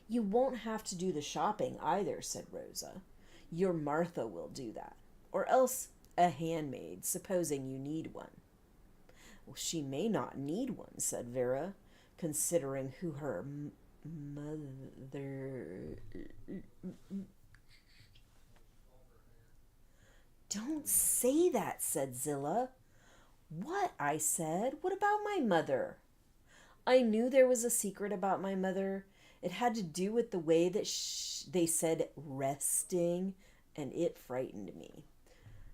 A: "You won't have to do the shopping either," said Rosa. "Your Martha will do that. Or else a handmaid, supposing you need one." "Well, she may not need one," said Vera, considering who her mother... "Don't say that," said Zilla. "What?" I said. "What about my mother?" I knew there was a secret about my mother. It had to do with the way that they said resting, and it frightened me.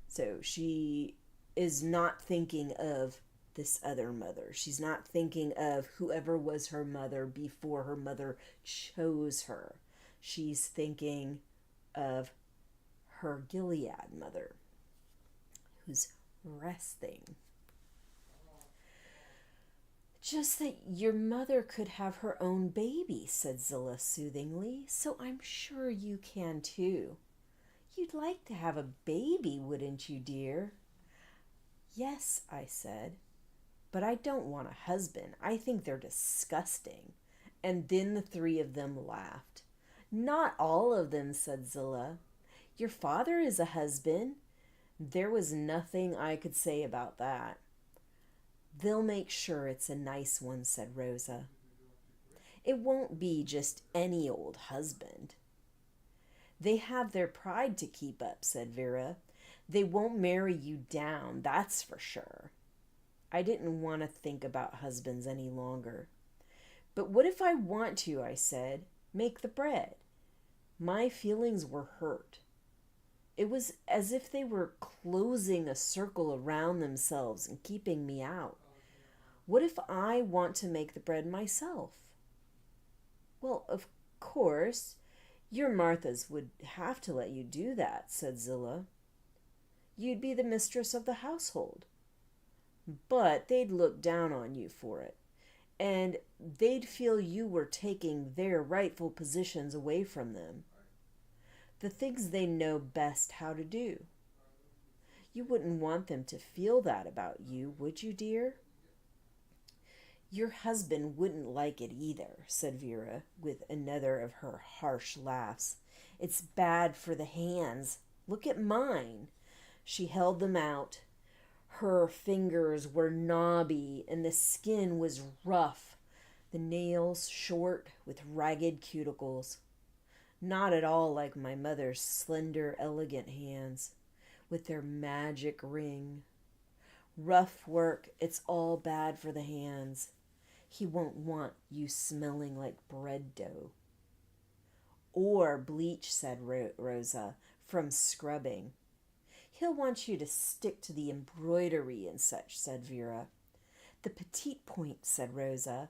A: So she is not thinking of this other mother. She's not thinking of whoever was her mother before her mother chose her. She's thinking of her Gilead mother, who's resting. "Just that your mother could have her own baby," said Zilla soothingly, "so I'm sure you can too. You'd like to have a baby, wouldn't you, dear?" "Yes," I said, "but I don't want a husband. I think they're disgusting." And then the 3 of them laughed. "Not all of them," said Zilla. "Your father is a husband." There was nothing I could say about that. "They'll make sure it's a nice one," said Rosa. "It won't be just any old husband." "They have their pride to keep up," said Vera. "They won't marry you down, that's for sure." I didn't want to think about husbands any longer. "But what if I want to," I said, "make the bread?" My feelings were hurt. It was as if they were closing a circle around themselves and keeping me out. What if I want to make the bread myself? "Well, of course, your Marthas would have to let you do that," said Zilla. "You'd be the mistress of the household. But they'd look down on you for it. and they'd feel you were taking their rightful positions away from them, the things they know best how to do. You wouldn't want them to feel that about you, would you, dear? Your husband wouldn't like it either, said Vera, with another of her harsh laughs. It's bad for the hands. Look at mine. She held them out. Her fingers were knobby, and the skin was rough, the nails short with ragged cuticles. Not at all like my mother's slender, elegant hands, with their magic ring. Rough work, it's all bad for the hands. He won't want you smelling like bread dough. Or bleach, said Rosa, from scrubbing. He'll want you to stick to the embroidery and such, said Vera. The petite point, said Rosa.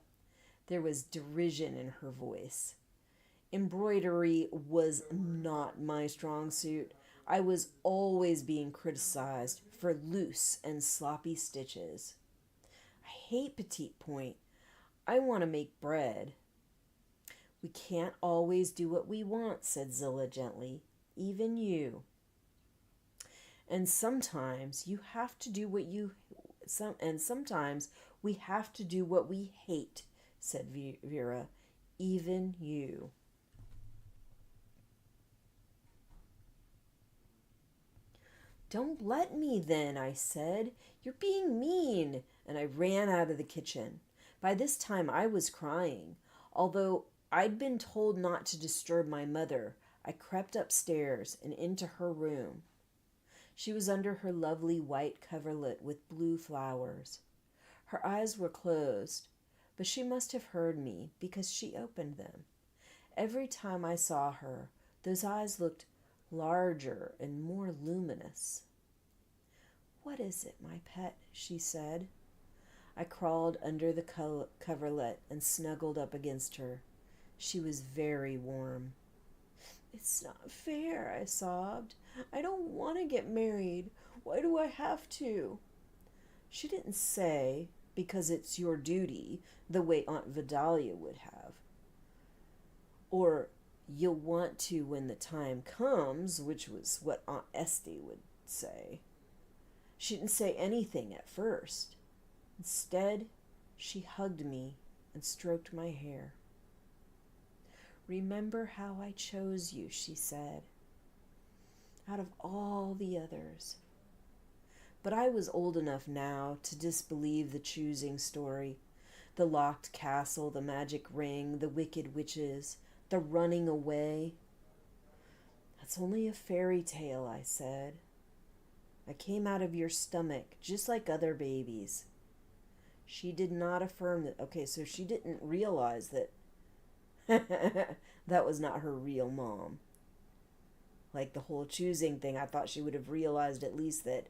A: There was derision in her voice. Embroidery was not my strong suit. I was always being criticized for loose and sloppy stitches. I hate petite point. I want to make bread. We can't always do what we want, said Zilla gently. Even you. And sometimes you have to do what you sometimes we have to do what we hate, said Vera. Even you. Don't let me then, I said. You're being mean. And I ran out of the kitchen. By this time I was crying. Although I'd been told not to disturb my mother, I crept upstairs and into her room. She was under her lovely white coverlet with blue flowers. Her eyes were closed, but she must have heard me because she opened them. Every time I saw her, those eyes looked larger and more luminous. What is it, my pet? She said. I crawled under the coverlet and snuggled up against her. She was very warm. It's not fair, I sobbed. I don't want to get married. Why do I have to? She didn't say, because it's your duty, the way Aunt Vidalia would have. Or, you'll want to when the time comes, which was what Aunt Esty would say. She didn't say anything at first. Instead, she hugged me and stroked my hair. Remember how I chose you, she said, out of all the others. But I was old enough now to disbelieve the choosing story, the locked castle, the magic ring, the wicked witches, the running away. That's only a fairy tale, I said. I came out of your stomach just like other babies. She did not affirm that. Okay, so she didn't realize that that was not her real mom. Like the whole choosing thing, I thought she would have realized at least that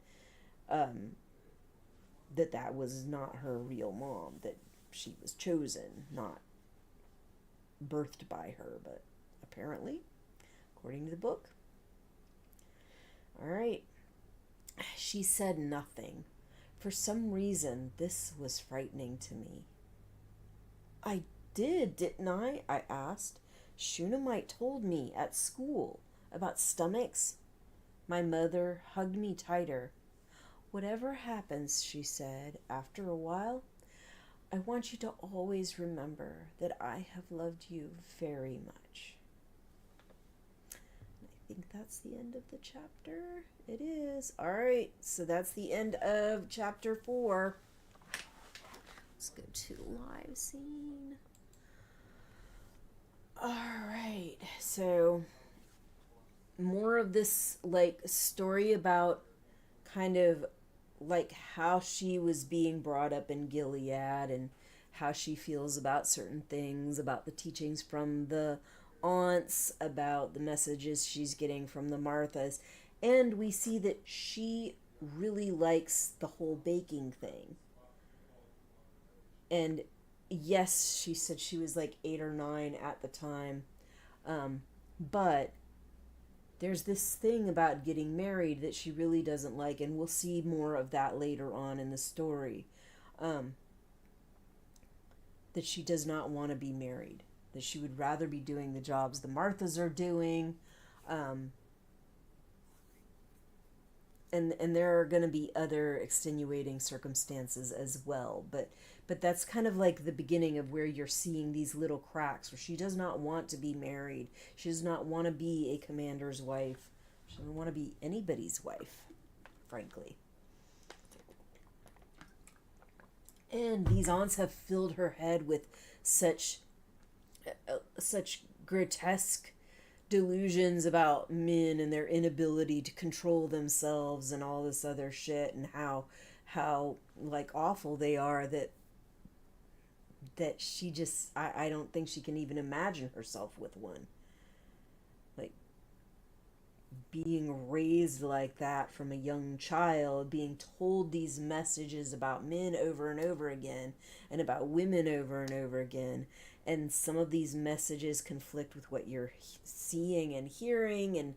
A: that was not her real mom, that she was chosen, not birthed by her, but apparently, according to the book. All right. She said nothing. For some reason, this was frightening to me. I didn't I? I asked. Shunammite told me at school about stomachs. My mother hugged me tighter. Whatever happens, she said, after a while, I want you to always remember that I have loved you very much. I think that's the end of the chapter. It is. All right, so that's the end of chapter 4. Let's go to live scene. All right, so more of this like story about kind of like how she was being brought up in Gilead and how she feels about certain things, about the teachings from the aunts, about the messages she's getting from the Marthas. And we see that she really likes the whole baking thing. And yes, she said she was like 8 or 9 at the time. But there's this thing about getting married that she really doesn't like, and we'll see more of that later on in the story. that she does not want to be married, that she would rather be doing the jobs the Marthas are doing. Um, and there are going to be other extenuating circumstances as well, but that's kind of like the beginning of where you're seeing these little cracks where she does not want to be married. She does not want to be a commander's wife. She doesn't want to be anybody's wife, frankly. And these aunts have filled her head with such grotesque delusions about men and their inability to control themselves and all this other shit, and how like awful they are, that she just I don't think she can even imagine herself with one. Like, being raised like that from a young child, being told these messages about men over and over again and about women over and over again, and some of these messages conflict with what you're seeing and hearing, and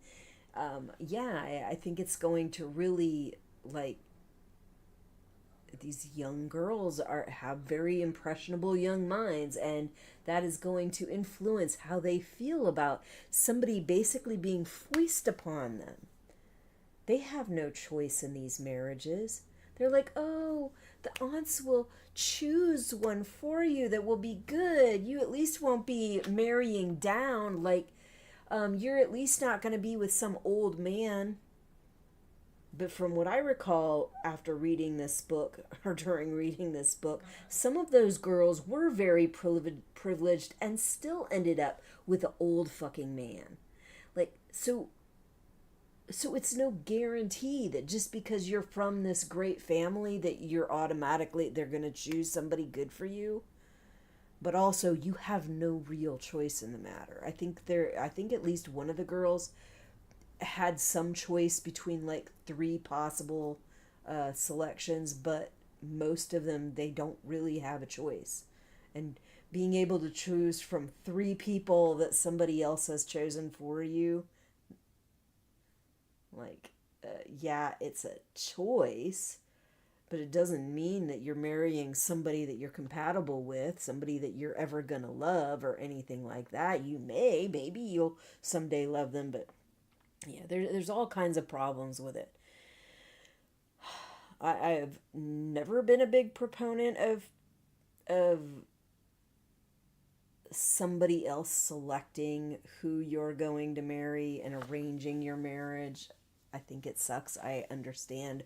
A: I think it's going to really, like, these young girls have very impressionable young minds, and that is going to influence how they feel about somebody basically being foisted upon them. They have no choice in these marriages. They're like, oh, the aunts will choose one for you that will be good. You at least won't be marrying down. Like, you're at least not going to be with some old man. But from what I recall after reading this book, or during reading this book, some of those girls were very privileged and still ended up with an old fucking man. Like, so it's no guarantee that just because you're from this great family that you're automatically, they're going to choose somebody good for you. But also, you have no real choice in the matter. I think at least one of the girls had some choice between like 3 possible selections, but most of them, they don't really have a choice. And being able to choose from 3 people that somebody else has chosen for you, like, yeah, it's a choice, but it doesn't mean that you're marrying somebody that you're compatible with, somebody that you're ever gonna love or anything like that. Maybe you'll someday love them, but yeah, there's all kinds of problems with it. I have never been a big proponent of somebody else selecting who you're going to marry and arranging your marriage. I think it sucks. I understand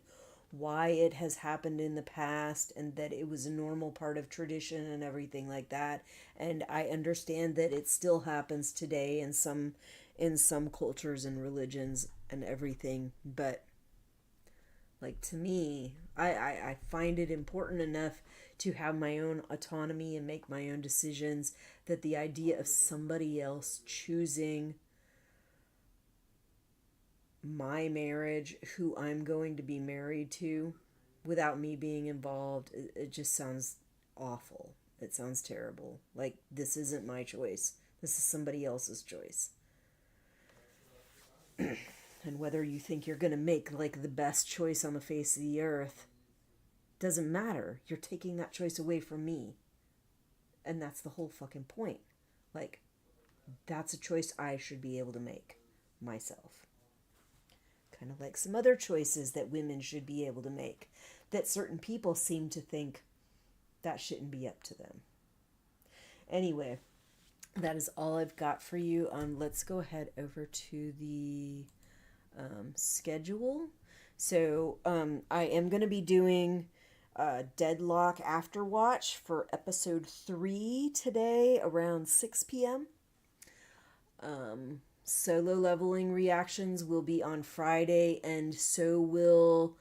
A: why it has happened in the past and that it was a normal part of tradition and everything like that. And I understand that it still happens today in some cultures and religions and everything. But like, to me, I find it important enough to have my own autonomy and make my own decisions, that the idea of somebody else choosing my marriage, who I'm going to be married to, without me being involved, it just sounds awful. It sounds terrible. Like, this isn't my choice. This is somebody else's choice. And whether you think you're going to make like the best choice on the face of the earth doesn't matter. You're taking that choice away from me. And that's the whole fucking point. Like, that's a choice I should be able to make myself. Kind of like some other choices that women should be able to make, that certain people seem to think that shouldn't be up to them. Anyway, that is all I've got for you. Let's go ahead over to the schedule. So I am going to be doing Deadlock Afterwatch for episode 3 today around 6 p.m. Solo leveling reactions will be on Friday, and so will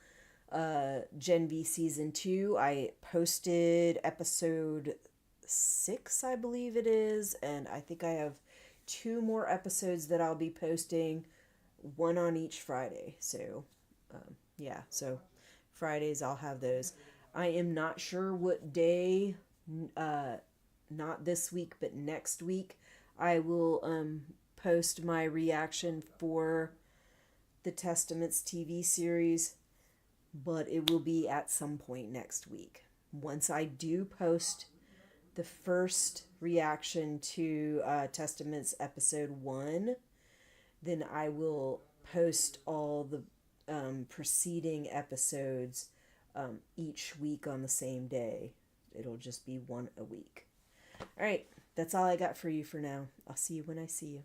A: Gen V Season 2. I posted episode 6, I believe it is, and I think I have 2 more episodes that I'll be posting, one on each Friday. So, so Fridays I'll have those. I am not sure what day, not this week, but next week, I will post my reaction for the Testaments TV series, but it will be at some point next week. Once I do post the first reaction to Testaments episode 1, then I will post all the preceding episodes each week on the same day. It'll just be one a week. All right, that's all I got for you for now. I'll see you when I see you.